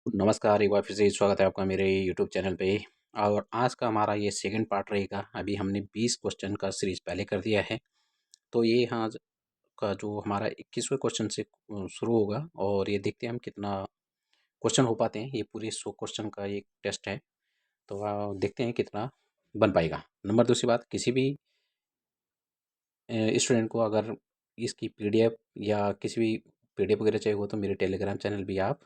नमस्कार, एक बार फिर से स्वागत है आपका मेरे यूट्यूब चैनल पे। और आज का हमारा ये सेकंड पार्ट रहेगा। अभी हमने 20 क्वेश्चन का सीरीज पहले कर दिया है, तो ये आज का जो हमारा 21वें क्वेश्चन से शुरू होगा और ये देखते हैं हम कितना क्वेश्चन हो पाते हैं। ये पूरे 100 क्वेश्चन का एक टेस्ट है, तो देखते हैं कितना बन पाएगा। नंबर दूसरी बात, किसी भी स्टूडेंट को अगर इसकी पीडीएफ या किसी भी पीडीएफ वगैरह चाहिए हो तो मेरे टेलीग्राम चैनल भी आप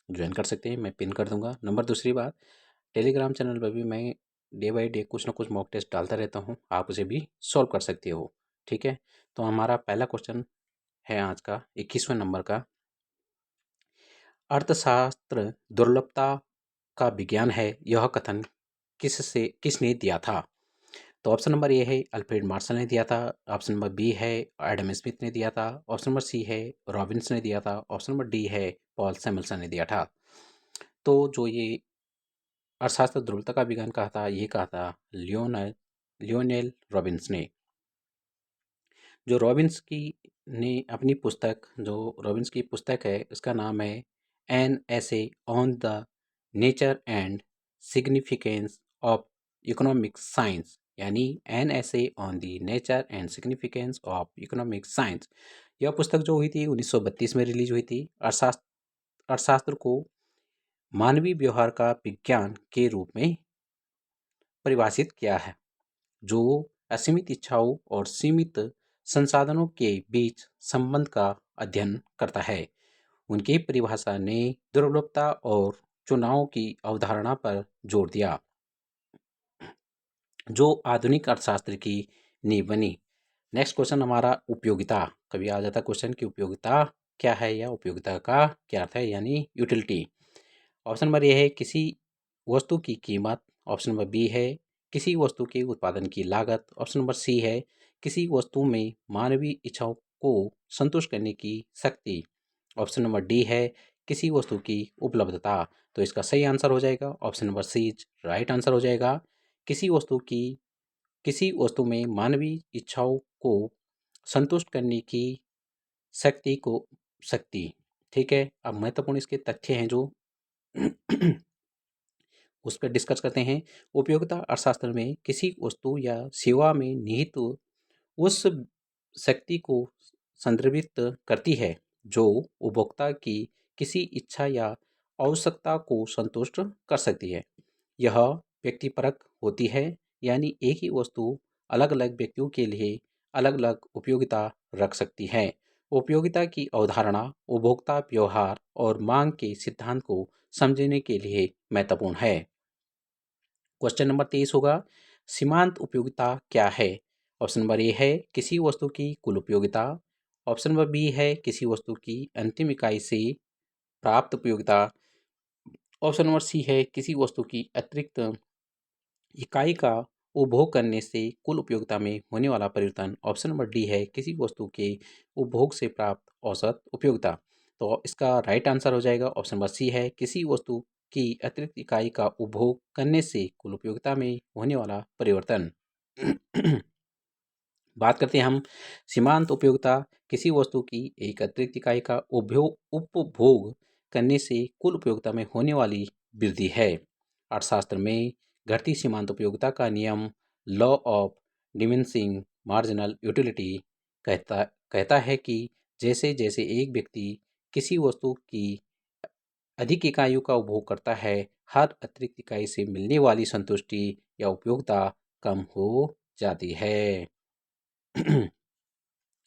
ज्वाइन कर सकते हैं, मैं पिन कर दूंगा। नंबर दूसरी बात, टेलीग्राम चैनल पर भी मैं डे बाय डे कुछ ना कुछ मॉक टेस्ट डालता रहता हूँ, आप उसे भी सॉल्व कर सकते हो। ठीक है, तो हमारा पहला क्वेश्चन है आज का 21वें नंबर का। अर्थशास्त्र दुर्लभता का विज्ञान है, यह कथन किसने दिया था? तो ऑप्शन नंबर ए है अल्फ्रेड मार्शल ने दिया था। ऑप्शन नंबर बी है एडम स्मिथ ने दिया था। ऑप्शन नंबर सी है रॉबिन्स ने दिया था। ऑप्शन नंबर डी है पॉल सैमुअल्सन ने दिया था। तो जो ये अर्थशास्त्र ध्रुवता का विज्ञान कहा था, ये कहा था लियोनेल रॉबिन्स ने। जो रॉबिन्स की ने अपनी पुस्तक, जो रॉबिन्स की पुस्तक है उसका नाम है an essay on the nature and significance of economic science, यानी an essay on the nature and significance of economic science. यह पुस्तक जो हुई थी 1932 में रिलीज हुई थी। अर्थशास्त्र को मानवीय व्यवहार का विज्ञान के रूप में परिभाषित किया है, जो असीमित इच्छाओं और सीमित संसाधनों के बीच संबंध का अध्ययन करता है। उनकी परिभाषा ने दुर्लभता और चुनाव की अवधारणा पर जोर दिया, जो आधुनिक अर्थशास्त्र की नींव बनी। नेक्स्ट क्वेश्चन हमारा उपयोगिता। कभी आ जाता क्वेश्चन की उपयोगिता क्या है या उपयोगिता का क्या अर्थ है, यानी यूटिलिटी। ऑप्शन नंबर ए है किसी वस्तु की कीमत। ऑप्शन नंबर बी है किसी वस्तु के उत्पादन की लागत। ऑप्शन नंबर सी है किसी वस्तु में मानवीय इच्छाओं को संतुष्ट करने की शक्ति। ऑप्शन नंबर डी है किसी वस्तु की उपलब्धता। तो इसका सही आंसर हो जाएगा option number C, right answer हो जाएगा। किसी वस्तु की किसी वस्तु में मानवीय इच्छाओं को संतुष्ट करने की शक्ति को शक्ति। ठीक है, अब महत्वपूर्ण इसके तथ्य हैं जो उस पर डिस्कस करते हैं। उपयोगिता अर्थशास्त्र में किसी वस्तु या सेवा में निहित उस शक्ति को संदर्भित करती है जो उपभोक्ता की किसी इच्छा या आवश्यकता को संतुष्ट कर सकती है। यह व्यक्तिपरक होती है, यानी एक ही वस्तु अलग अलग व्यक्तियों के लिए अलग अलग उपयोगिता रख सकती है। उपयोगिता की अवधारणा उपभोक्ता व्यवहार और मांग के सिद्धांत को समझने के लिए महत्वपूर्ण है। क्वेश्चन नंबर 23 होगा, सीमांत उपयोगिता क्या है? ऑप्शन नंबर ए है किसी वस्तु की कुल उपयोगिता। ऑप्शन नंबर बी है किसी वस्तु की अंतिम इकाई से प्राप्त उपयोगिता। ऑप्शन नंबर सी है किसी वस्तु की अतिरिक्त इकाई का उपभोग करने से कुल उपयोगिता में होने वाला परिवर्तन। ऑप्शन नंबर डी है किसी वस्तु के उपभोग से प्राप्त औसत उपयोगिता। तो इसका राइट आंसर हो जाएगा ऑप्शन नंबर सी है किसी वस्तु की अतिरिक्त इकाई का उपभोग करने से कुल उपयोगिता में होने वाला परिवर्तन। बात करते हैं हम सीमांत उपयोगिता। किसी वस्तु की एक अतिरिक्त इकाई का उपभोग करने से कुल उपयोगिता में होने वाली वृद्धि है। अर्थशास्त्र में घटती सीमांत उपयोगिता का नियम law of diminishing marginal utility कहता कहता है कि जैसे जैसे एक व्यक्ति किसी वस्तु की अधिक इकाइयों का उपभोग करता है, हर अतिरिक्त इकाई से मिलने वाली संतुष्टि या उपयोगिता कम हो जाती है।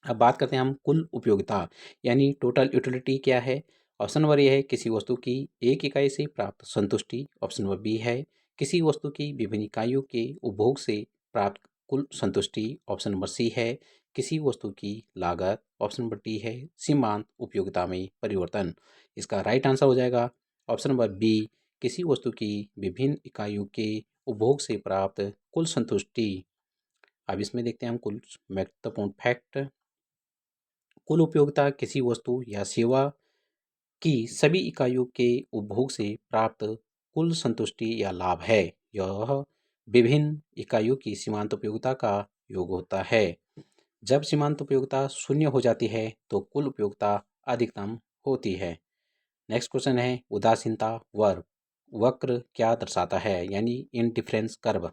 अब बात करते हैं हम कुल उपयोगिता, यानी टोटल यूटिलिटी क्या है। ऑप्शन नंबर ए है किसी वस्तु की एक इकाई से प्राप्त संतुष्टि। ऑप्शन नंबर बी है किसी वस्तु की विभिन्न इकाइयों के उपभोग से प्राप्त कुल संतुष्टि। ऑप्शन नंबर सी है किसी वस्तु की लागत। ऑप्शन नंबर डी है सीमांत उपयोगिता में परिवर्तन। इसका राइट आंसर हो जाएगा ऑप्शन नंबर बी, किसी वस्तु की विभिन्न इकाइयों के उपभोग से प्राप्त कुल संतुष्टि। अब इसमें देखते हैं हम कुछ महत्वपूर्ण फैक्ट। कुल उपयोगिता किसी वस्तु या सेवा की सभी इकाइयों के उपभोग से प्राप्त कुल संतुष्टि या लाभ है। यह विभिन्न इकाइयों की सीमांत उपयोगिता का योग होता है। जब सीमांत उपयोगिता शून्य हो जाती है तो कुल उपयोगिता अधिकतम होती है। नेक्स्ट क्वेश्चन है उदासीनता वक्र क्या दर्शाता है, यानी इनडिफरेंस कर्व।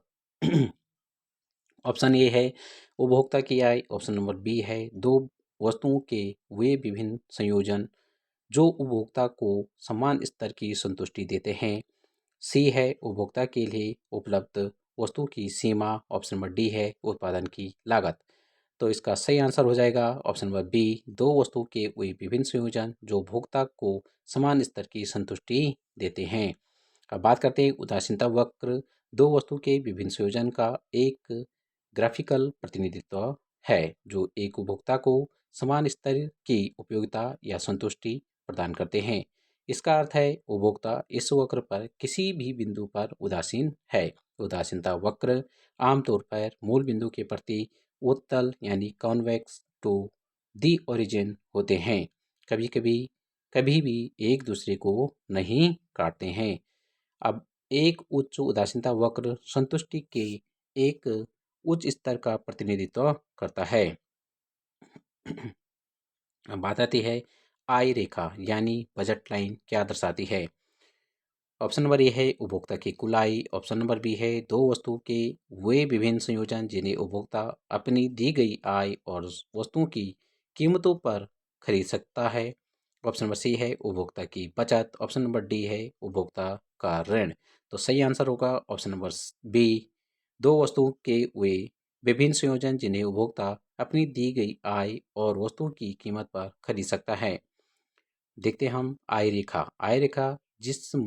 ऑप्शन ए है उपभोक्ता की आय, ऑप्शन नंबर बी है दो वस्तुओं के वे विभिन्न संयोजन जो उपभोक्ता को समान स्तर की संतुष्टि देते हैं, सी है उपभोक्ता के लिए उपलब्ध वस्तु की सीमा, ऑप्शन नंबर डी है उत्पादन की लागत। तो इसका सही आंसर हो जाएगा ऑप्शन नंबर बी, दो वस्तुओं के वे विभिन्न संयोजन जो उपभोक्ता को समान स्तर की संतुष्टि देते हैं। अब बात करते हैं उदासीनता वक्र। दो वस्तु के विभिन्न संयोजन का एक ग्राफिकल प्रतिनिधित्व है जो एक उपभोक्ता को समान स्तर की उपयोगिता या संतुष्टि प्रदान करते हैं। इसका अर्थ है उपभोक्ता इस वक्र पर किसी भी बिंदु पर उदासीन है। उदासीनता वक्र आमतौर पर मूल बिंदु के प्रति उत्तल यानी कॉन्वेक्स टू दी ओरिजिन होते हैं, कभी कभी कभी भी एक दूसरे को नहीं काटते हैं। अब एक उच्च उदासीनता वक्र संतुष्टि के एक उच्च स्तर का प्रतिनिधित्व करता है। अब बात आती है आय रेखा यानी बजट लाइन क्या दर्शाती है। ऑप्शन नंबर ए है उपभोक्ता की कुल आय, ऑप्शन नंबर बी है दो वस्तुओं के वे विभिन्न संयोजन जिन्हें उपभोक्ता अपनी दी गई आय और वस्तुओं की कीमतों पर खरीद सकता है, ऑप्शन नंबर सी है उपभोक्ता की बचत, ऑप्शन नंबर डी है उपभोक्ता का ऋण। तो सही आंसर होगा ऑप्शन नंबर बी, दो वस्तुओं के वे विभिन्न संयोजन जिन्हें उपभोक्ता अपनी दी गई आय और वस्तुओं की कीमत पर खरीद सकता है। देखते हैं हम आय रेखा जिसे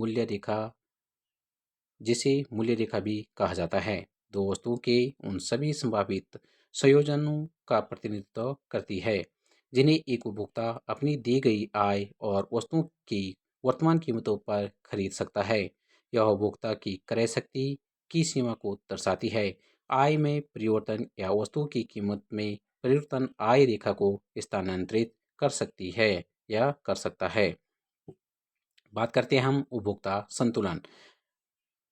मूल्य रेखा भी कहा जाता है, दो वस्तुओं के उन सभी संभावित संयोजनों का प्रतिनिधित्व करती है जिन्हें एक उपभोक्ता अपनी दी गई आय और वस्तुओं की वर्तमान कीमतों पर खरीद सकता है। यह उपभोक्ता की क्रय शक्ति की सीमा को दर्शाती है। आय में परिवर्तन या वस्तुओं की कीमत में परिवर्तन आय रेखा को स्थानांतरित कर सकती है या कर सकता है। बात करते हैं हम उपभोक्ता संतुलन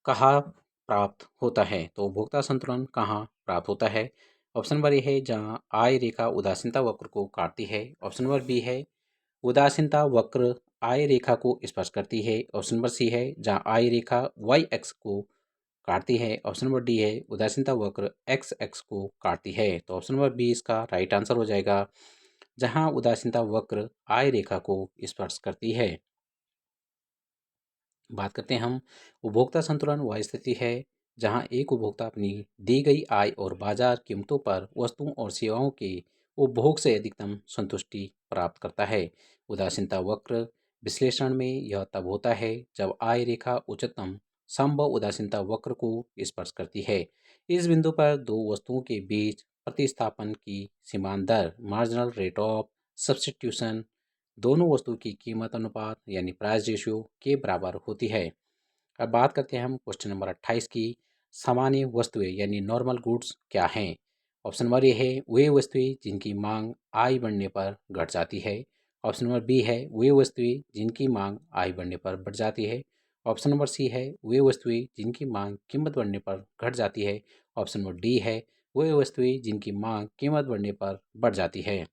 कहाँ प्राप्त होता है। तो उपभोक्ता संतुलन कहाँ प्राप्त होता है। ऑप्शन नंबर ए है जहाँ आय रेखा उदासीनता वक्र को काटती है, ऑप्शन नंबर बी है उदासीनता वक्र आय रेखा को स्पर्श करती है, ऑप्शन नंबर सी है जहाँ आय रेखा वाई एक्स को काटती है, ऑप्शन नंबर डी है उदासीनता वक्र एक्स एक्स को काटती है। तो ऑप्शन नंबर बी इसका राइट आंसर हो जाएगा, जहाँ उदासीनता वक्र आय रेखा को स्पर्श करती है। बात करते हैं हम उपभोक्ता संतुलन वह स्थिति है जहां एक उपभोक्ता अपनी दी गई आय और बाजार कीमतों पर वस्तुओं और सेवाओं के उपभोग से अधिकतम संतुष्टि प्राप्त करता है। उदासीनता वक्र विश्लेषण में यह तब होता है जब आय रेखा उच्चतम संभव उदासीनता वक्र को स्पर्श करती है। इस बिंदु पर दो वस्तुओं के बीच प्रतिस्थापन की सीमांत दर मार्जिनल रेट ऑफ सब्स्टिट्यूशन दोनों वस्तु की कीमत अनुपात यानी प्राइस रेशियो के बराबर होती है। अब बात करते हैं हम क्वेश्चन नंबर 28 की, सामान्य वस्तुएं यानी नॉर्मल गुड्स क्या हैं। ऑप्शन नंबर ए है वे वस्तुएं जिनकी मांग आय बढ़ने पर घट जाती है, ऑप्शन नंबर बी है वे वस्तुएं जिनकी मांग आय बढ़ने पर बढ़ जाती है, ऑप्शन नंबर सी है वे वस्तुएं जिनकी मांग कीमत बढ़ने पर घट जाती है, ऑप्शन नंबर डी है वे वस्तुएं जिनकी मांग कीमत बढ़ने पर बढ़ जाती है।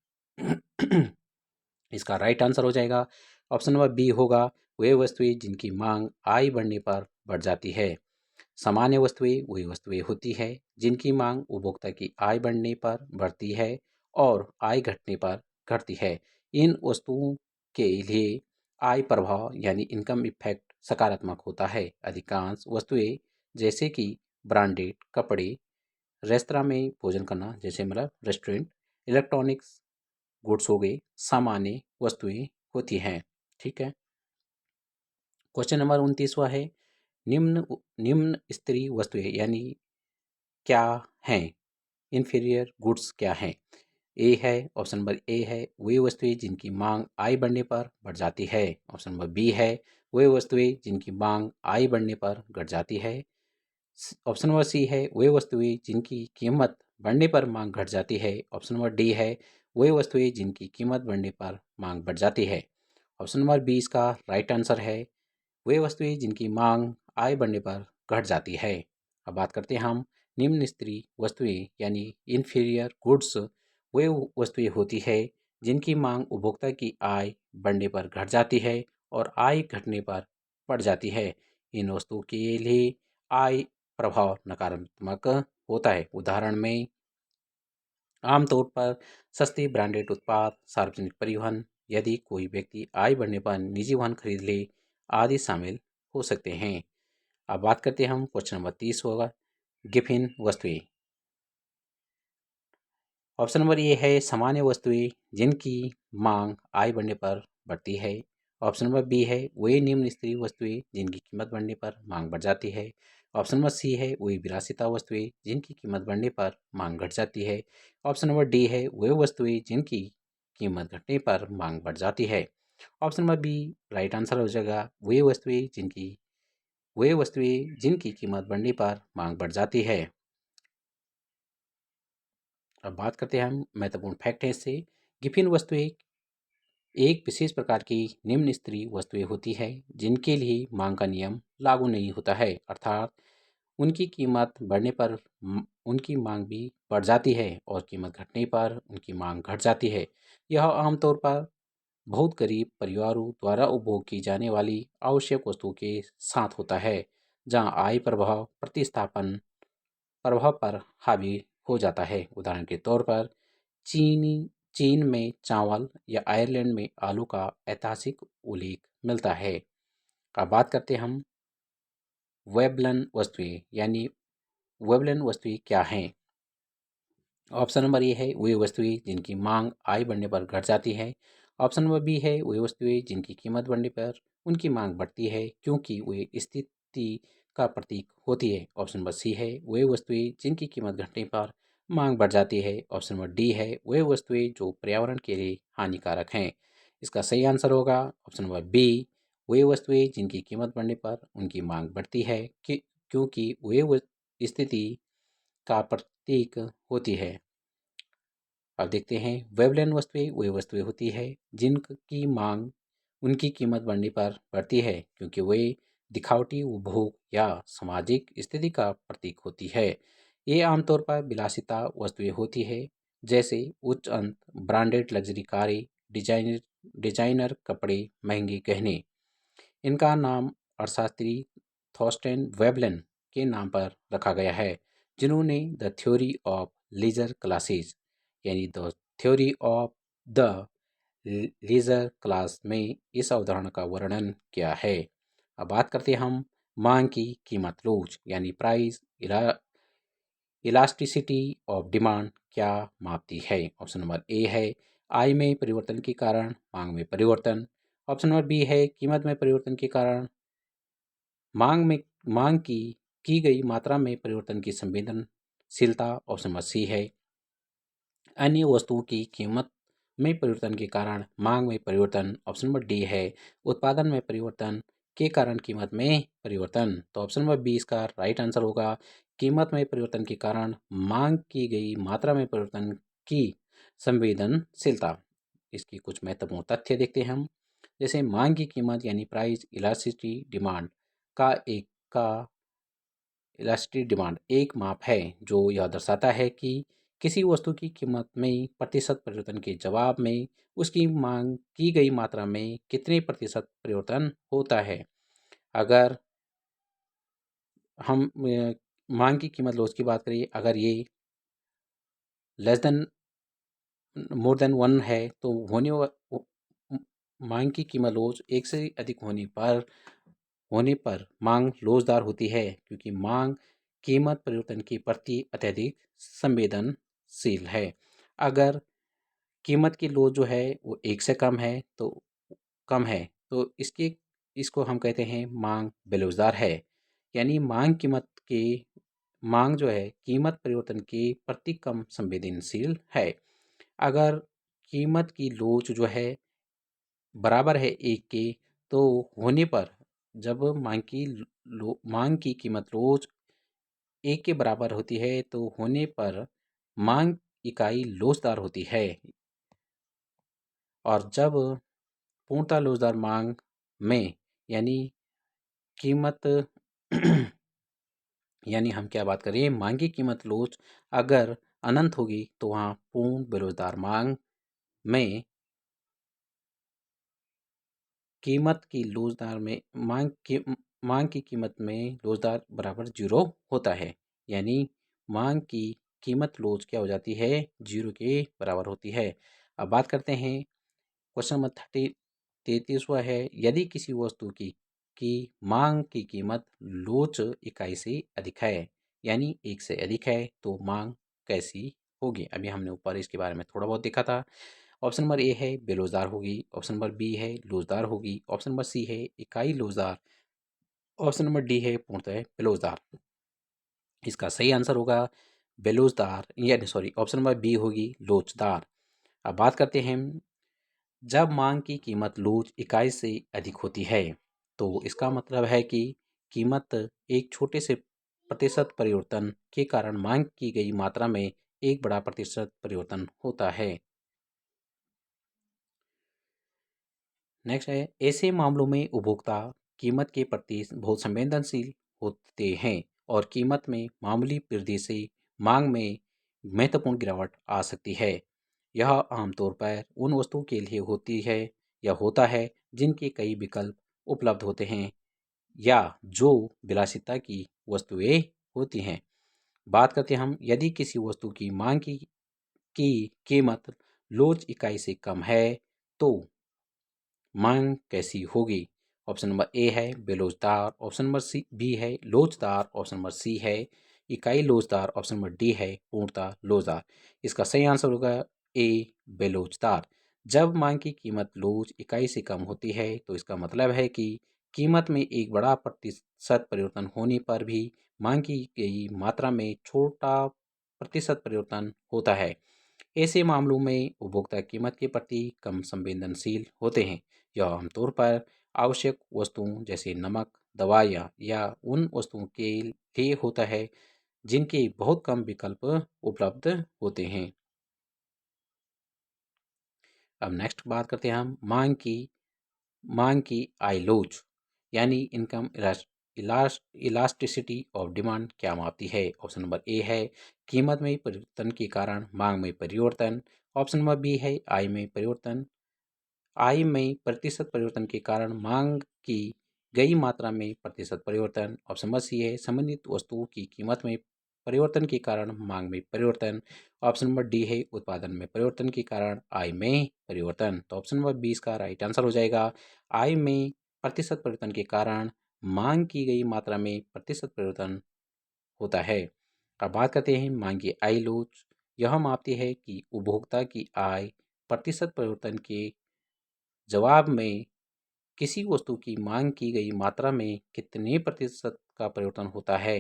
इसका राइट आंसर हो जाएगा ऑप्शन नंबर बी होगा, वे वस्तुएं जिनकी मांग आय बढ़ने पर बढ़ जाती है। सामान्य वस्तुएं वही वस्तुएं होती है जिनकी मांग उपभोक्ता की आय बढ़ने पर बढ़ती है और आय घटने पर घटती है। इन वस्तुओं के लिए आय प्रभाव यानी इनकम इफेक्ट सकारात्मक होता है। अधिकांश वस्तुएं जैसे कि ब्रांडेड कपड़े, रेस्तरां में भोजन करना जैसे मतलब रेस्टोरेंट, इलेक्ट्रॉनिक्स गुड्स हो गए, सामान्य वस्तुएं होती हैं। ठीक है। क्वेश्चन नंबर 29वां है निम्न निम्न स्तरीय वस्तुएं यानी क्या हैं, इन्फीरियर गुड्स क्या हैं। ए है ऑप्शन नंबर ए है वे वस्तुएं जिनकी मांग आय बढ़ने पर बढ़ जाती है, ऑप्शन नंबर बी है वे वस्तुएं जिनकी मांग आय बढ़ने पर घट जाती है, ऑप्शन नंबर सी है वे वस्तुएं जिनकी कीमत बढ़ने पर मांग घट जाती है, ऑप्शन नंबर डी है वे वस्तुएं जिनकी कीमत बढ़ने पर मांग बढ़ जाती है। ऑप्शन नंबर बी इसका राइट आंसर है वे वस्तुएं जिनकी मांग आय बढ़ने पर घट जाती है। अब बात करते हैं हम निम्न स्तरीय वस्तुएं यानी इन्फीरियर गुड्स वे वस्तुएं होती है जिनकी मांग उपभोक्ता की आय बढ़ने पर घट जाती है और आय घटने पर पड़ जाती है। इन वस्तुओं के लिए आय प्रभाव नकारात्मक होता है। उदाहरण में आमतौर पर सस्ते ब्रांडेड उत्पाद, सार्वजनिक परिवहन, यदि कोई व्यक्ति आय बढ़ने पर निजी वाहन खरीद ले, आदि शामिल हो सकते हैं। अब बात करते हैं हम, क्वेश्चन नंबर 30 होगा, गिफिन वस्तुएं। ऑप्शन नंबर ए है सामान्य वस्तुएं जिनकी मांग आय बढ़ने पर बढ़ती है। ऑप्शन नंबर बी है वे निम्न स्तरीय वस्तुएं जिनकी कीमत बढ़ने पर मांग बढ़ जाती है। ऑप्शन नंबर सी है वे विलासिता वस्तुएं जिनकी कीमत बढ़ने पर मांग घट जाती है। ऑप्शन नंबर डी है वे वस्तुएं जिनकी कीमत घटने पर मांग बढ़ जाती है। Option number B right answer हो जाएगा, वे वस्तुएं जिनकी कीमत बढ़ने पर मांग बढ़ जाती है। अब बात करते हैं हम, महत्वपूर्ण फैक्ट है इससे। गिफिन वस्तुएं एक विशेष प्रकार की निम्न स्तरीय वस्तुएं होती है जिनके लिए मांग का नियम लागू नहीं होता है, अर्थात उनकी कीमत बढ़ने पर उनकी मांग भी बढ़ जाती है और कीमत घटने पर उनकी मांग घट जाती है। यह आमतौर पर बहुत गरीब परिवारों द्वारा उपभोग की जाने वाली आवश्यक वस्तुओं के साथ होता है, जहां आय प्रभाव प्रतिस्थापन प्रभाव पर हावी हो जाता है। उदाहरण के तौर पर चीनी चीन में चावल या आयरलैंड में आलू का ऐतिहासिक उल्लेख मिलता है। अब बात करते हैं हम, वेबलन वस्तुएं यानी वेबलन वस्तुएं क्या हैं। ऑप्शन नंबर ए है वे वस्तुएं जिनकी मांग आय बढ़ने पर घट जाती है। ऑप्शन नंबर बी है वे वस्तुएं जिनकी कीमत बढ़ने पर उनकी मांग बढ़ती है क्योंकि वे स्थिति का प्रतीक होती है। ऑप्शन नंबर सी है वे वस्तुएं जिनकी कीमत घटने पर मांग बढ़ जाती है। ऑप्शन नंबर डी है वे वस्तुएं जो पर्यावरण के लिए हानिकारक हैं। इसका सही आंसर होगा ऑप्शन नंबर बी, वे वस्तुएं जिनकी कीमत बढ़ने पर उनकी मांग बढ़ती है क्योंकि स्थिति का प्रतीक होती है। अब देखते हैं, वेबलेन वस्तुएं वे वस्तुएं होती है जिनकी मांग उनकी कीमत बढ़ने पर बढ़ती है क्योंकि वे दिखावटी उपभोग या सामाजिक स्थिति का प्रतीक होती है। ये आमतौर पर विलासिता वस्तुएं होती है, जैसे उच्च अंत ब्रांडेड लग्जरी कारें, डिजाइनर कपड़े, महंगे गहने। इनका नाम अर्थशास्त्री थॉर्स्टेन वेबलन के नाम पर रखा गया है, जिन्होंने the theory of leisure classes यानी the theory of the leisure class में इस अवधारणा का वर्णन किया है। अब बात करते हैं हम, मांग की कीमत लोच यानी प्राइस इलास्टिसिटी ऑफ डिमांड क्या मापती है। ऑप्शन नंबर ए है आय में परिवर्तन के कारण मांग में परिवर्तन। ऑप्शन नंबर बी है कीमत में परिवर्तन के कारण मांग की गई मात्रा में परिवर्तन की संवेदनशीलता। ऑप्शन नंबर सी है अन्य वस्तुओं की कीमत में परिवर्तन के कारण मांग में परिवर्तन। ऑप्शन नंबर डी है उत्पादन में परिवर्तन के कारण कीमत में परिवर्तन। तो ऑप्शन नंबर बी इसका राइट आंसर होगा, कीमत में परिवर्तन के कारण मांग की गई मात्रा में परिवर्तन की संवेदनशीलता। इसकी कुछ महत्वपूर्ण तथ्य देखते हैं हम, जैसे मांग की कीमत यानी प्राइस इलास्टिसिटी डिमांड का इलास्टिसिटी डिमांड एक माप है जो यह दर्शाता है कि किसी वस्तु की कीमत में प्रतिशत परिवर्तन के जवाब में उसकी मांग की गई मात्रा में कितने प्रतिशत परिवर्तन होता है। अगर हम मांग की कीमत लॉस की बात करें, अगर ये less than more than one है तो मांग की कीमत लॉस एक से अधिक होने पर मांग लोचदार होती है, क्योंकि मांग कीमत परिवर्तन के प्रति अत्यधिक संवेदनशील है। अगर कीमत की लोच जो है वो एक से कम है तो इसको हम कहते हैं मांग बेलोचदार है। यानी मांग जो है कीमत परिवर्तन के प्रति कम संवेदनशील है। अगर कीमत की लोच जो है बराबर है एक के, तो होने पर जब मांग की कीमत रोज एक के बराबर होती है तो होने पर मांग इकाई लोचदार होती है। और जब पूर्णतः लोचदार मांग में यानी कीमत यानी हम क्या बात करें, मांग की कीमत लोच अगर अनंत होगी तो वहाँ पूर्ण बेरोजगार मांग में कीमत की लोचदार में मांग की कीमत में लोचदार बराबर 0 होता है। यानी मांग की कीमत लोच क्या हो जाती है, 0 के बराबर होती है। अब बात करते हैं क्वेश्चन नंबर 33वां है, यदि किसी वस्तु की मांग की कीमत लोच इकाई से अधिक है, यानी एक से अधिक है, तो मांग कैसी होगी। अभी हमने ऊपर इसके बारे में थोड़ा बहुत देखा था। ऑप्शन नंबर ए है बेरोजगार होगी, ऑप्शन नंबर बी है लोजदार होगी, ऑप्शन नंबर सी है इकाई लोजदार, ऑप्शन नंबर डी है पूर्णतः बेरोजगार। इसका सही आंसर होगा बेरोजगार, यानी सॉरी ऑप्शन नंबर बी होगी लोचदार। अब बात करते हैं, जब मांग की कीमत लोच इकाई से अधिक होती है, तो इसका मतलब है कि कीमत एक छोटे से प्रतिशत परिवर्तन के कारण मांग की गई मात्रा में एक बड़ा प्रतिशत परिवर्तन होता है। नेक्स्ट है, ऐसे मामलों में उपभोक्ता कीमत के प्रति बहुत संवेदनशील होते हैं और कीमत में मामूली वृद्धि से मांग में महत्वपूर्ण गिरावट आ सकती है। यह आमतौर पर उन वस्तुओं के लिए होती है या होता है जिनके कई विकल्प उपलब्ध होते हैं या जो विलासिता की वस्तुएं होती हैं। बात करते हैं हम, यदि किसी वस्तु की मांग की कीमत लोच इकाई से कम है, तो मांग कैसी होगी। ऑप्शन नंबर ए है बेलोचदार, ऑप्शन नंबर सी बी है लोचदार, ऑप्शन नंबर सी है इकाई लोचदार, ऑप्शन नंबर डी है पूर्णतः लोचदार। इसका सही आंसर होगा ए बेलोचदार। जब मांग की कीमत लोच इकाई से कम होती है, तो इसका मतलब है कि कीमत में एक बड़ा प्रतिशत परिवर्तन होने पर भी मांग की गई मात्रा में छोटा प्रतिशत परिवर्तन होता है। ऐसे मामलों में उपभोक्ता कीमत के प्रति कम संवेदनशील होते हैं। यह आमतौर पर आवश्यक वस्तुओं जैसे नमक, दवाइयाँ या उन वस्तुओं के लिए होता है जिनके बहुत कम विकल्प उपलब्ध होते हैं। अब नेक्स्ट बात करते हैं हम, मांग की आइलोज यानी इनकम इलास्टिसिटी ऑफ डिमांड क्या मापती है। ऑप्शन नंबर ए है कीमत में परिवर्तन के कारण मांग में परिवर्तन, ऑप्शन नंबर बी है आय में परिवर्तन, आय में प्रतिशत परिवर्तन के कारण मांग की गई मात्रा में प्रतिशत परिवर्तन, ऑप्शन नंबर सी है संबंधित वस्तुओं की कीमत में परिवर्तन के कारण मांग में परिवर्तन, ऑप्शन नंबर डी है उत्पादन में परिवर्तन के कारण आय में परिवर्तन। तो ऑप्शन नंबर 20 का राइट आंसर हो जाएगा आय में प्रतिशत परिवर्तन के कारण मांग की गई मात्रा में प्रतिशत परिवर्तन होता है। अब बात करते हैं मांग की आय लोच। यह मापती है कि उपभोक्ता की आय प्रतिशत परिवर्तन के जवाब में किसी वस्तु की मांग की गई मात्रा में कितने प्रतिशत का परिवर्तन होता है,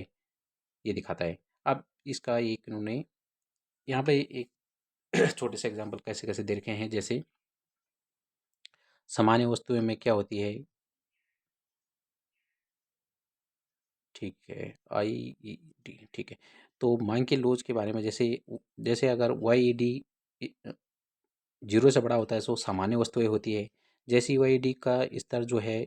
ये दिखाता है। अब इसका एक इन्होंने यहाँ पे एक छोटे से एग्जांपल कैसे कैसे दे रखे हैं, जैसे सामान्य वस्तुएं में क्या होती है, ठीक है आई ई डी, ठीक है। तो मांग के लोच के बारे में, जैसे जैसे अगर वाई ई डी 0 से बड़ा होता है तो सामान्य वस्तुएं होती है। जैसी वाई ई डी का स्तर जो है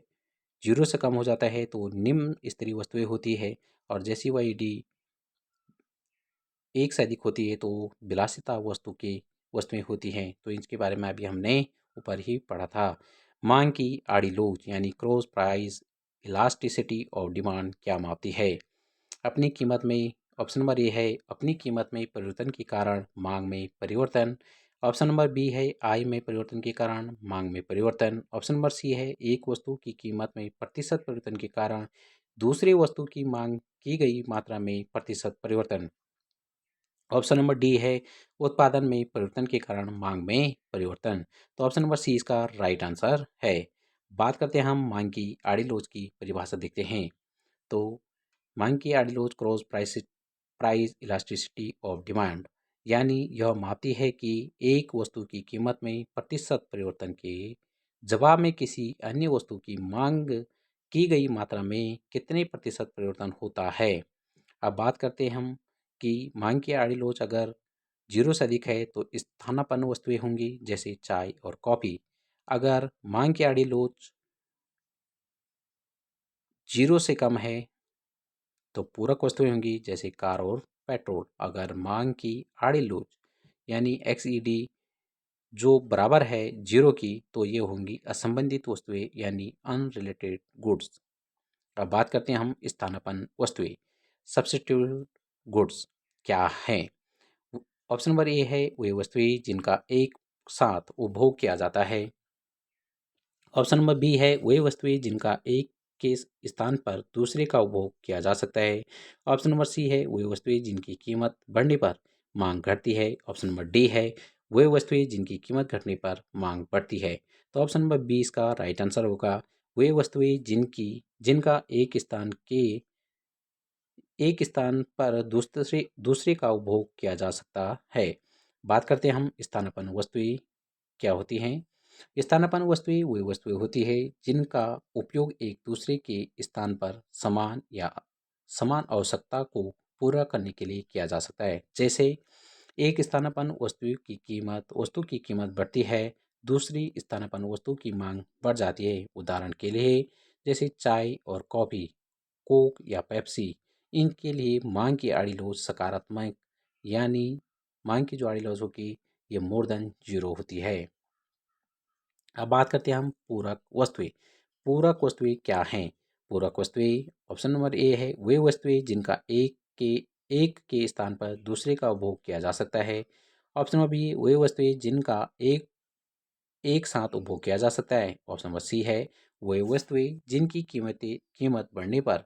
0 से कम हो जाता है तो निम्न स्तरीय वस्तुएं होती है, और जैसी वाई ई डी 1 से अधिक होती है तो विलासिता वस्तुएं होती हैं। तो इसके बारे में अभी हमने ऊपर ही पढ़ा था। मांग की आड़ी लोच यानी cross price elasticity of demand क्या मापती है। अपनी कीमत में, ऑप्शन नंबर ए है अपनी कीमत में परिवर्तन के कारण मांग में परिवर्तन, ऑप्शन नंबर बी है आय में परिवर्तन के कारण मांग में परिवर्तन, ऑप्शन नंबर सी है एक वस्तु की कीमत में प्रतिशत परिवर्तन के कारण दूसरी वस्तु की मांग की गई मात्रा में प्रतिशत परिवर्तन, ऑप्शन नंबर डी है उत्पादन में परिवर्तन के कारण मांग में परिवर्तन। तो ऑप्शन नंबर सी इसका राइट आंसर है। बात करते हैं हम मांग की आड़ी लोच की परिभाषा देखते हैं। तो मांग की आड़ी लोच cross price elasticity of demand, यानी यह मापती है कि एक वस्तु की कीमत में प्रतिशत परिवर्तन के जवाब में किसी अन्य वस्तु की मांग की गई मात्रा में कितने प्रतिशत परिवर्तन होता है। अब बात करते हैं हम कि मांग की आड़ी लोच अगर 0 से अधिक है तो स्थानापन्न वस्तुएं होंगी जैसे चाय और कॉफ़ी। अगर मांग की आड़ी लोच 0 से कम है तो पूरक वस्तुएं होंगी जैसे कार और पेट्रोल। अगर मांग की आड़ी लोच यानी XED जो बराबर है 0 की तो ये होंगी असंबंधित वस्तुएं यानी अनरिलेटेड गुड्स। अब बात करते हैं हम स्थानापन्न वस्तुएं। सब्स्टिट्यूट गुड्स क्या हैं? ऑप्शन नंबर ए है वे वस्तुएं जिनका एक साथ उपभोग किया जाता है। ऑप्शन नंबर बी है वे वस्तुएं जिनका एक के स्थान पर दूसरे का उपभोग किया जा सकता है। ऑप्शन नंबर सी है वे वस्तुएं जिनकी कीमत बढ़ने पर मांग घटती है। ऑप्शन नंबर डी है वे वस्तुएं जिनकी कीमत घटने पर मांग बढ़ती है। तो ऑप्शन नंबर बी इसका राइट आंसर होगा। वे वस्तुएं जिनका एक स्थान पर दूसरे दूसरे का उपभोग किया जा सकता है। बात करते हैं हम स्थानापन्न वस्तुएं क्या होती हैं। स्थानापन्न वस्तुएं वे वस्तुएं होती है जिनका उपयोग एक दूसरे के स्थान पर समान या समान आवश्यकता को पूरा करने के लिए किया जा सकता है। जैसे एक स्थानापन्न वस्तु की कीमत बढ़ती है, दूसरी स्थानापन्न वस्तु की मांग बढ़ जाती है। उदाहरण के लिए जैसे चाय और कॉफी, कोक या पेप्सी, इनके लिए मांग की आड़ी लोच सकारात्मक यानी मांग की जो आड़ी लोच होगी ये मोर देन 0 होती है। अब बात करते हैं हम पूरक वस्तुएं। पूरक वस्तुएं क्या हैं? पूरक वस्तुएं ऑप्शन नंबर ए है वे वस्तुएं जिनका एक के स्थान पर दूसरे का उपभोग किया जा सकता है। ऑप्शन नंबर बी वे वस्तुएं जिनका एक एक साथ उपभोग किया जा सकता है। ऑप्शन नंबर सी है वे वस्तुएं जिनकी कीमत बढ़ने पर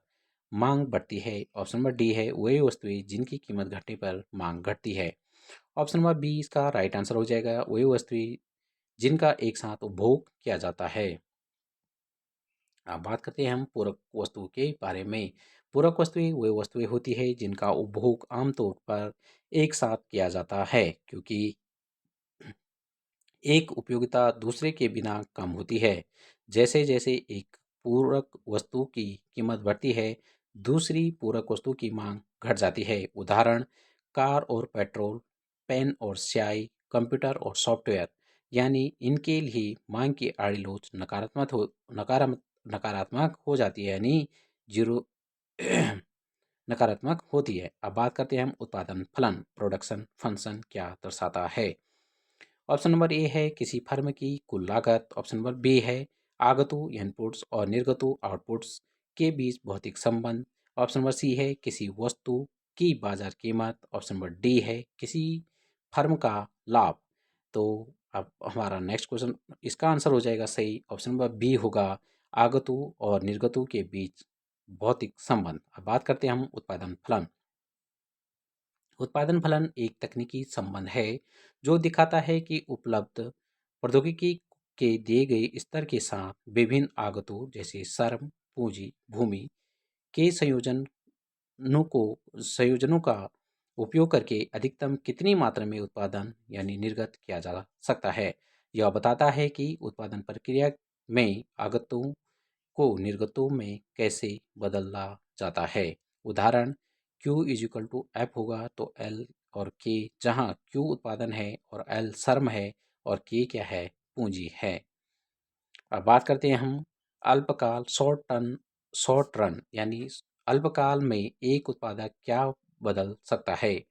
मांग बढ़ती है। ऑप्शन नंबर डी है वे वस्तुएं जिनकी कीमत घटने पर मांग घटती है। ऑप्शन नंबर बी इसका राइट आंसर हो जाएगा। वे वस्तुएं जिनका एक साथ उपभोग किया जाता है। अब बात करते हैं हम पूरक वस्तुओं के बारे में। पूरक वस्तुएं वे वस्तुएं होती है जिनका उपभोग आमतौर पर एक साथ किया जाता है क्योंकि एक उपयोगिता दूसरे के बिना कम होती है। जैसे जैसे एक पूरक वस्तु की कीमत बढ़ती है, दूसरी पूरक वस्तु की मांग घट जाती है। उदाहरण कार और पेट्रोल, पेन और स्याही, कंप्यूटर और सॉफ्टवेयर, यानी इनके लिए मांग की आड़ी लोच नकारात्मक हो जाती है यानी जीरो नकारात्मक होती है। अब बात करते हैं हम उत्पादन फलन प्रोडक्शन फंक्शन क्या दर्शाता है। ऑप्शन नंबर ए है किसी फर्म की कुल लागत। ऑप्शन नंबर बी है आगतु इनपुट्स और निर्गतु आउटपुट्स के बीच भौतिक संबंध। ऑप्शन नंबर सी है किसी वस्तु की बाजार कीमत। ऑप्शन नंबर डी है किसी फर्म का लाभ। तो अब हमारा नेक्स्ट क्वेश्चन इसका आंसर हो जाएगा सही। ऑप्शन नंबर बी होगा आगतु और निर्गतु के बीच भौतिक संबंध। अब बात करते हैं हम उत्पादन फलन। उत्पादन फलन एक तकनीकी संबंध है जो दिखाता है कि उपलब्ध प्रौद्योगिकी के दिए गए स्तर के साथ विभिन्न आगतों जैसे श्रम, पूंजी, भूमि के संयोजनों का उपयोग करके अधिकतम कितनी मात्रा में उत्पादन यानी निर्गत किया जा सकता है। यह बताता है कि उत्पादन प्रक्रिया में आगतों को निर्गतों में कैसे बदला जाता है। उदाहरण Q is equal to F होगा तो L और K, जहाँ Q उत्पादन है और L श्रम है और K क्या है? पूंजी है। अब बात करते हैं हम अल्पकाल शॉर्ट रन यानी अल्पकाल में एक उत्पादक क्या बदल सकता है।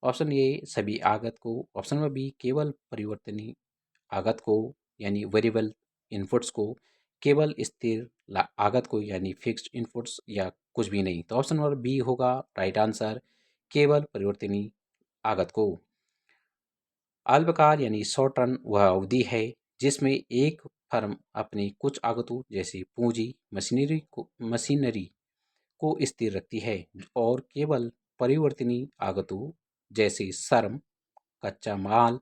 ऑप्शन ए सभी आगत को। ऑप्शन नंबर बी केवल परिवर्तनीय आगत को यानी वेरिएबल इनपुट्स को। केवल स्थिर आगत को यानी फिक्स्ड इनपुट्स या कुछ भी नहीं। तो ऑप्शन नंबर बी होगा राइट आंसर केवल परिवर्तनीय आगत को। अल्पकाल यानी शॉर्ट रन वह अवधि है जिसमें एक फर्म अपनी कुछ आगतों जैसे पूंजी मशीनरी को स्थिर रखती है और केवल परिवर्तनीय आगतों जैसे श्रम, कच्चा माल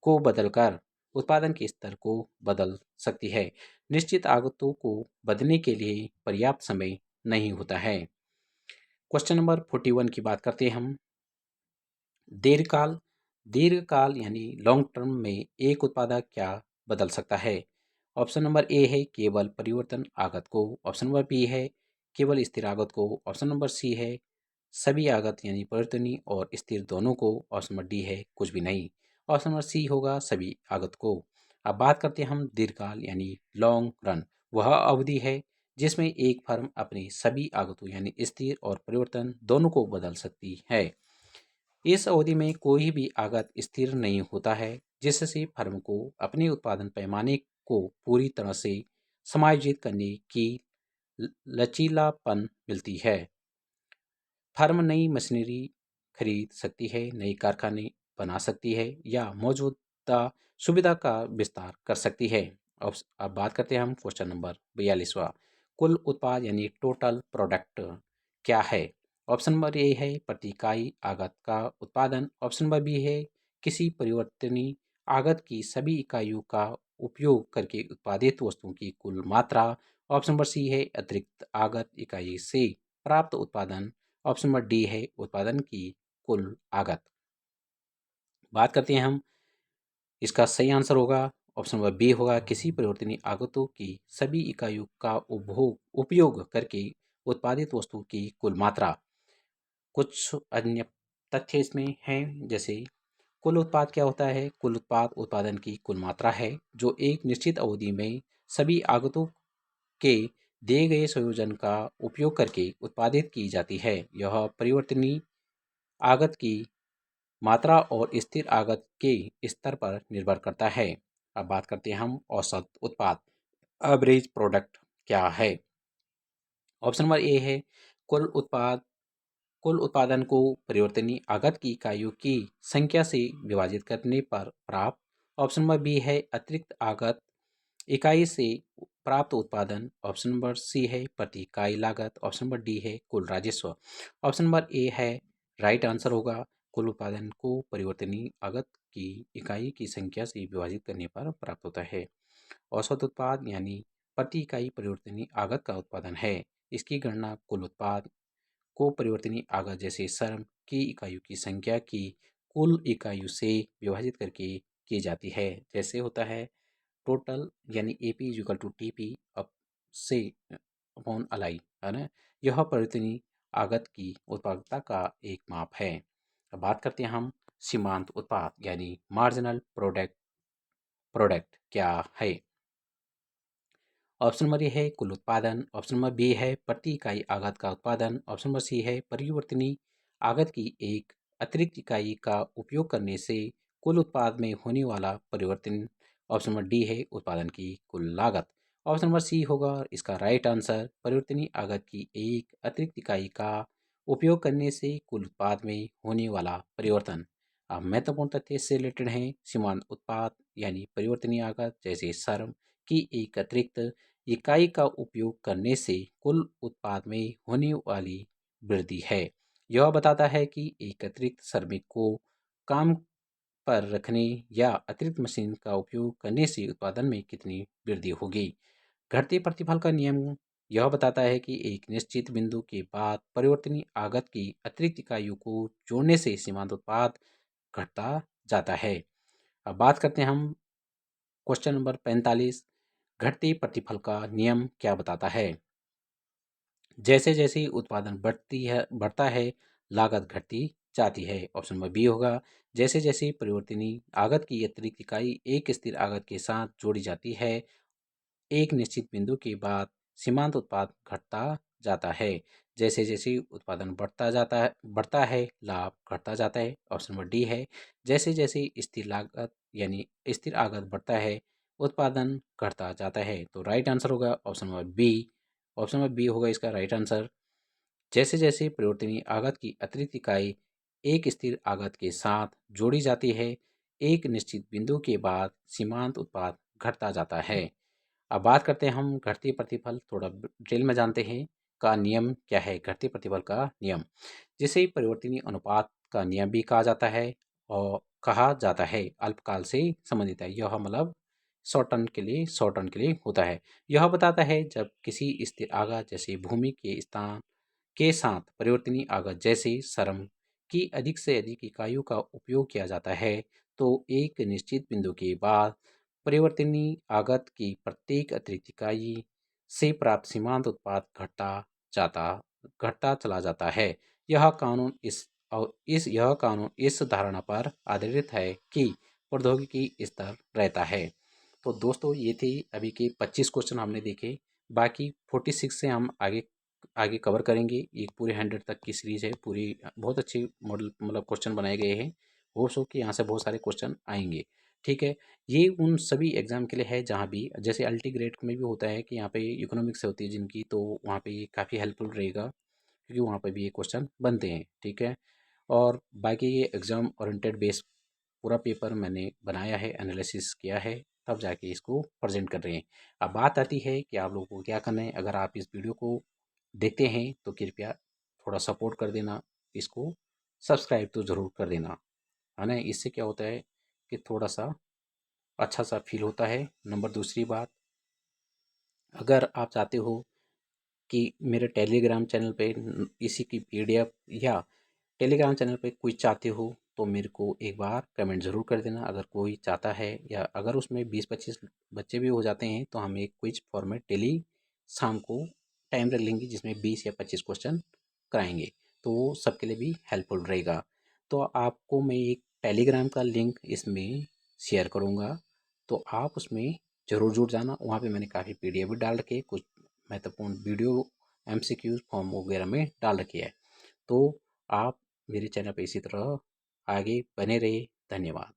को बदलकर उत्पादन के स्तर को बदल सकती है। निश्चित आगतों को बदलने के लिए पर्याप्त समय नहीं होता है। क्वेश्चन नंबर 41 की बात करते हैं हम। दीर्घकाल दीर्घकाल यानी लॉन्ग टर्म में एक उत्पादक क्या बदल सकता है। ऑप्शन नंबर ए है केवल परिवर्तन आगत को। ऑप्शन नंबर बी है केवल स्थिर आगत को। ऑप्शन नंबर सी है सभी आगत यानी परिवर्तनीय और स्थिर दोनों को। ऑप्शन नंबर डी है कुछ भी नहीं। ऑप्शन नंबर सी होगा सभी आगत को। अब बात करते हैं हम दीर्घकाल यानी लॉन्ग रन वह अवधि है जिसमें एक फर्म अपनी सभी आगतों यानी स्थिर और परिवर्तन दोनों को बदल सकती है। इस अवधि में कोई भी आगत स्थिर नहीं होता है, जिससे फर्म को अपने उत्पादन पैमाने को पूरी तरह से समायोजित करने की लचीलापन मिलती है। फर्म नई मशीनरी खरीद सकती है, नए कारखाने बना सकती है या मौजूदा सुविधा का विस्तार कर सकती है। अब बात करते हैं हम क्वेश्चन नंबर 42वां। कुल उत्पाद यानी टोटल प्रोडक्ट क्या है? ऑप्शन नंबर ए है प्रति इकाई आगत का उत्पादन। ऑप्शन नंबर बी है किसी परिवर्तनीय आगत की सभी इकाइयों का उपयोग करके उत्पादित वस्तुओं की कुल मात्रा। ऑप्शन नंबर सी है अतिरिक्त आगत इकाई से प्राप्त उत्पादन। ऑप्शन नंबर डी है उत्पादन की कुल आगत। बात करते हैं हम, इसका सही आंसर होगा ऑप्शन नंबर बी होगा किसी परिवर्तनीय आगतों की सभी इकाइयों का उपयोग करके उत्पादित वस्तु की कुल मात्रा। कुछ अन्य तथ्य इसमें हैं, जैसे कुल उत्पाद क्या होता है? कुल उत्पाद उत्पादन की कुल मात्रा है जो एक निश्चित अवधि में सभी आगतों के दिए गए संयोजन का उपयोग करके उत्पादित की जाती है। यह परिवर्तनीय आगत की मात्रा और स्थिर आगत के स्तर पर निर्भर करता है। अब बात करते हैं हम औसत उत्पाद, एवरेज प्रोडक्ट क्या है? ऑप्शन नंबर ए है कुल उत्पाद कुल उत्पादन को परिवर्तनीय आगत की इकाइयों की संख्या से विभाजित करने पर प्राप्त। ऑप्शन नंबर बी है अतिरिक्त आगत इकाई से प्राप्त उत्पादन। ऑप्शन नंबर सी है प्रति इकाई लागत। ऑप्शन नंबर डी है कुल राजस्व। ऑप्शन नंबर ए है राइट आंसर होगा कुल उत्पादन को परिवर्तनीय आगत की इकाई की संख्या से विभाजित करने पर प्राप्त होता है। औसत उत्पाद यानी प्रति इकाई परिवर्तनीय आगत का उत्पादन है। इसकी गणना कुल उत्पाद को परिवर्तनीय आगत जैसे श्रम की इकाइयों की संख्या की कुल इकाइयों से विभाजित करके की जाती है। जैसे होता है टोटल यानी AP is equal to TP अप से अपॉन अलाई, है ना? यह परिवर्तनीय आगत की उत्पादकता का एक माप है। अब बात करते हैं हम सीमांत उत्पाद यानी मार्जिनल प्रोडक्ट प्रोडक्ट क्या है? ऑप्शन नंबर ए है कुल उत्पादन। ऑप्शन नंबर बी है प्रति इकाई आगत का उत्पादन। ऑप्शन नंबर सी है परिवर्तनीय आगत की एक अतिरिक्त इकाई का उपयोग करने से कुल उत्पाद में होने वाला परिवर्तन। ऑप्शन नंबर डी है उत्पादन की कुल लागत। ऑप्शन नंबर सी होगा इसका राइट आंसर परिवर्तनीय आगत की एक अतिरिक्त इकाई का उपयोग करने से कुल उत्पाद में होने वाला परिवर्तन। अब महत्वपूर्ण तथ्य इससे रिलेटेड हैं। सीमांत उत्पाद यानी परिवर्तनीय आगत जैसे श्रम की एक अतिरिक्त इकाई का उपयोग करने से कुल उत्पाद में होने वाली वृद्धि है। यह बताता है कि एक अतिरिक्त श्रमिक को काम पर रखने या अतिरिक्त मशीन का उपयोग करने से उत्पादन में कितनी वृद्धि होगी। घटते प्रतिफल का नियम यह बताता है कि एक निश्चित बिंदु के बाद परिवर्तनीय आगत की अतिरिक्त इकाइयों को जोड़ने से सीमांत उत्पाद घटता जाता है। अब बात करते हैं हम क्वेश्चन नंबर 45। घटते प्रतिफल का नियम क्या बताता है? जैसे जैसे उत्पादन बढ़ता है लागत घटती जाती है। ऑप्शन नंबर बी होगा जैसे जैसे परिवर्तनीय आगत की अतिरिक्त इकाई एक स्थिर आगत के साथ जोड़ी जाती है एक निश्चित बिंदु के बाद सीमांत उत्पाद घटता जाता है। जैसे जैसे उत्पादन बढ़ता है लाभ घटता जाता है। ऑप्शन नंबर डी है जैसे जैसे स्थिर लागत यानी स्थिर आगत बढ़ता है उत्पादन घटता जाता है। तो राइट आंसर होगा option number B. Option number B होगा इसका राइट आंसर। जैसे जैसे परिवर्तनीय आगत की अतिरिक्त इकाई एक स्थिर आगत के साथ जोड़ी जाती है एक निश्चित बिंदु के बाद सीमांत उत्पाद घटता जाता है। अब बात करते हैं हम घटते प्रतिफल थोड़ा डिटेल में जानते हैं का नियम क्या है। घटते प्रतिफल का नियम जिसे परिवर्तनीय अनुपात का नियम भी कहा जाता है और कहा जाता है अल्पकाल से संबंधित है। यह मतलब शॉर्ट टर्म के लिए होता है। यह बताता है जब किसी स्थिर आगत जैसे भूमि के स्थान के साथ परिवर्तनीय आगत जैसे श्रम की अधिक से अधिक इकाइयों का उपयोग किया जाता है तो एक निश्चित बिंदु के बाद परिवर्तनीय आगत की प्रत्येक अतिरिक्त इकाई से प्राप्त सीमांत उत्पाद जाता घटता चला जाता है। यह कानून इस धारणा पर आधारित है कि प्रौद्योगिकी स्तर रहता है। तो दोस्तों ये थे अभी के 25 क्वेश्चन हमने देखे। बाकी 46 से हम आगे आगे कवर करेंगे। ये पूरे 100 तक की सीरीज़ है, पूरी बहुत अच्छी मॉडल मतलब क्वेश्चन बनाए गए हैं। होप्स हो कि यहाँ से बहुत सारे क्वेश्चन आएँगे, ठीक है। ये उन सभी एग्ज़ाम के लिए है जहाँ भी जैसे अल्टी ग्रेड में भी होता है कि यहाँ पे इकोनॉमिक्स होती है जिनकी, तो वहाँ पे ये काफ़ी हेल्पफुल रहेगा क्योंकि वहाँ पे भी ये क्वेश्चन बनते हैं, ठीक है। और बाकी ये एग्ज़ाम ओरिएंटेड बेस पूरा पेपर मैंने बनाया है, एनालिसिस किया है, तब जाके इसको प्रेजेंट कर रहे हैं। अब बात आती है कि आप लोगों को क्या करना है। अगर आप इस वीडियो को देखते हैं तो कृपया थोड़ा सपोर्ट कर देना, इसको सब्सक्राइब तो ज़रूर कर देना, है ना। इससे क्या होता है कि थोड़ा सा अच्छा सा फील होता है। नंबर दूसरी बात, अगर आप चाहते हो कि मेरे टेलीग्राम चैनल पे इसी की पीडीएफ या टेलीग्राम चैनल पे कोई चाहते हो तो मेरे को एक बार कमेंट ज़रूर कर देना। अगर कोई चाहता है या अगर उसमें 20-25 बच्चे भी हो जाते हैं तो हम एक क्विज फॉर्मेट डेली शाम को टाइम रख लेंगे जिसमें 20 या 25 क्वेश्चन कराएंगे, तो वो सबके लिए भी हेल्पफुल रहेगा। तो आपको मैं एक टेलीग्राम का लिंक इसमें शेयर करूँगा, तो आप उसमें ज़रूर जुड़ जाना। वहाँ पे मैंने काफ़ी पीडीएफ भी डाल रखे, कुछ महत्वपूर्ण वीडियो एमसीक्यूज फॉर्म वगैरह में डाल रखी है। तो आप मेरे चैनल पे इसी तरह आगे बने रहिए। धन्यवाद।